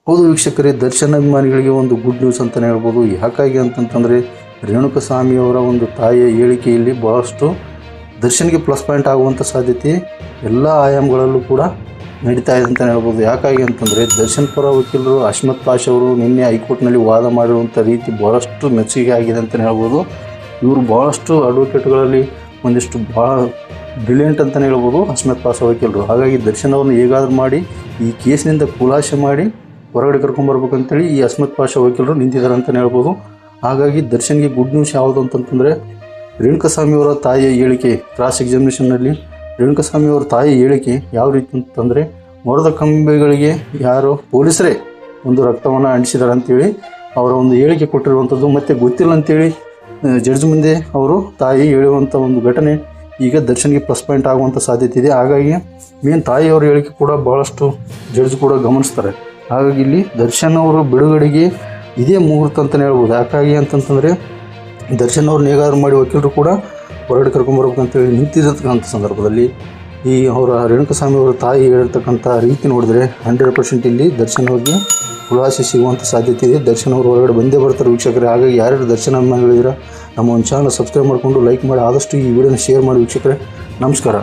ಹೌದು ವೀಕ್ಷಕರೇ, ದರ್ಶನ್ ಅಭಿಮಾನಿಗಳಿಗೆ ಒಂದು ಗುಡ್ ನ್ಯೂಸ್ ಅಂತಲೇ ಹೇಳ್ಬೋದು. ಯಾಕಾಗಿ ಅಂತಂತಂದರೆ ರೇಣುಕಾಸ್ವಾಮಿಯವರ ಒಂದು ತಾಯಿಯ ಹೇಳಿಕೆಯಲ್ಲಿ ಭಾಳಷ್ಟು ದರ್ಶನ್ಗೆ ಪ್ಲಸ್ ಪಾಯಿಂಟ್ ಆಗುವಂಥ ಸಾಧ್ಯತೆ ಎಲ್ಲ ಆಯಾಮಗಳಲ್ಲೂ ಕೂಡ ನಡೀತಾ ಇದೆ ಅಂತಲೇ ಹೇಳ್ಬೋದು. ಯಾಕಾಗಿ ಅಂತಂದರೆ ದರ್ಶನ್ ಪರ ವಕೀಲರು ಅಶ್ಮತ್ ಪಾಷ್ ಅವರು ನಿನ್ನೆ ಹೈಕೋರ್ಟ್ನಲ್ಲಿ ವಾದ ಮಾಡಿರುವಂಥ ರೀತಿ ಭಾಳಷ್ಟು ಮೆಚ್ಚುಗೆ ಆಗಿದೆ ಅಂತಲೇ ಹೇಳ್ಬೋದು. ಇವರು ಭಾಳಷ್ಟು ಅಡ್ವೊಕೇಟ್ಗಳಲ್ಲಿ ಒಂದಿಷ್ಟು ಭಾಳ ಬ್ರಿಲಿಯಂಟ್ ಅಂತಲೇ ಹೇಳ್ಬೋದು ಅಶ್ಮತ್ ಪಾಷ್ ವಕೀಲರು. ಹಾಗಾಗಿ ದರ್ಶನ್ ಅವ್ರನ್ನ ಹೇಗಾದರೂ ಮಾಡಿ ಈ ಕೇಸ್ನಿಂದ ಖುಲಾಸೆ ಮಾಡಿ ಹೊರಗಡೆ ಕರ್ಕೊಂಬರ್ಬೇಕಂತೇಳಿ ಈ ಅಶ್ಮತ್ ಪಾಷ್ ವಕೀಲರು ನಿಂತಿದ್ದಾರೆ ಅಂತಲೇ ಹೇಳ್ಬೋದು. ಹಾಗಾಗಿ ದರ್ಶನ್ಗೆ ಗುಡ್ ನ್ಯೂಸ್ ಯಾವುದು ಅಂತಂತಂದರೆ ರೇಣುಕಾಸ್ವಾಮಿಯವರ ತಾಯಿಯ ಹೇಳಿಕೆ ಕ್ರಾಸ್ ಎಕ್ಸಾಮಿನೇಷನ್ನಲ್ಲಿ ರೇಣುಕಾಸ್ವಾಮಿಯವರ ತಾಯಿಯ ಹೇಳಿಕೆ ಯಾವ ರೀತಿ ಅಂತಂದರೆ ಮರದ ಕಂಬಗಳಿಗೆ ಯಾರೋ ಪೊಲೀಸರೇ ಒಂದು ರಕ್ತವನ್ನು ಅಂಟಿಸಿದ್ದಾರೆ ಅಂತೇಳಿ ಅವರ ಒಂದು ಹೇಳಿಕೆ ಕೊಟ್ಟಿರುವಂಥದ್ದು ಮತ್ತು ಗೊತ್ತಿಲ್ಲ ಅಂತೇಳಿ ಜಡ್ಜ್ ಮುಂದೆ ಅವರು ತಾಯಿ ಹೇಳುವಂಥ ಒಂದು ಘಟನೆ ಈಗ ದರ್ಶನ್ಗೆ ಪ್ಲಸ್ ಪಾಯಿಂಟ್ ಆಗುವಂಥ ಸಾಧ್ಯತೆ ಇದೆ. ಹಾಗಾಗಿ ಮೇನ್ ತಾಯಿಯವರ ಹೇಳಿಕೆ ಕೂಡ ಭಾಳಷ್ಟು ಜಡ್ಜ್ ಕೂಡ ಗಮನಿಸ್ತಾರೆ. ಹಾಗಾಗಿ ಇಲ್ಲಿ ದರ್ಶನ್ ಅವರು ಬಿಡುಗಡೆಗೆ ಇದೇ ಮುಹೂರ್ತ ಅಂತಲೇ ಹೇಳ್ಬೋದು. ಯಾಕಾಗಿ ಅಂತಂತಂದರೆ ದರ್ಶನ್ ಅವ್ರನ್ನ ಹೇಗಾದ್ರು ಮಾಡಿ ವಕೀಲರು ಕೂಡ ಹೊರಗಡೆ ಕರ್ಕೊಂಬರ್ಬೇಕಂತೇಳಿ ನಿಂತಿರತಕ್ಕಂಥ ಸಂದರ್ಭದಲ್ಲಿ ಈ ಅವರ ರೇಣುಕಾಸ್ವಾಮಿ ಅವರ ತಾಯಿ ಹೇಳಿರ್ತಕ್ಕಂಥ ರೀತಿ ನೋಡಿದ್ರೆ 100% ಇಲ್ಲಿ ದರ್ಶನ್ ಅವ್ರಿಗೆ ಖುಲಾಸೆ ಸಿಗುವಂಥ ಸಾಧ್ಯತೆ ಇದೆ. ದರ್ಶನ್ ಅವರು ಹೊರಗಡೆ ಬಂದೇ ಬರ್ತಾರೆ ವೀಕ್ಷಕರೇ. ಹಾಗಾಗಿ ಯಾರ್ಯಾರು ದರ್ಶನ್ ಅಭಿಮಾನಿಗಳಿದ್ದೀರಾ ನಮ್ಮ ಒಂದು ಚಾನಲ್ ಸಬ್ಸ್ಕ್ರೈಬ್ ಮಾಡಿಕೊಂಡು ಲೈಕ್ ಮಾಡಿ ಆದಷ್ಟು ಈ ವಿಡಿಯೋನ ಶೇರ್ ಮಾಡಿ ವೀಕ್ಷಕರೇ. ನಮಸ್ಕಾರ.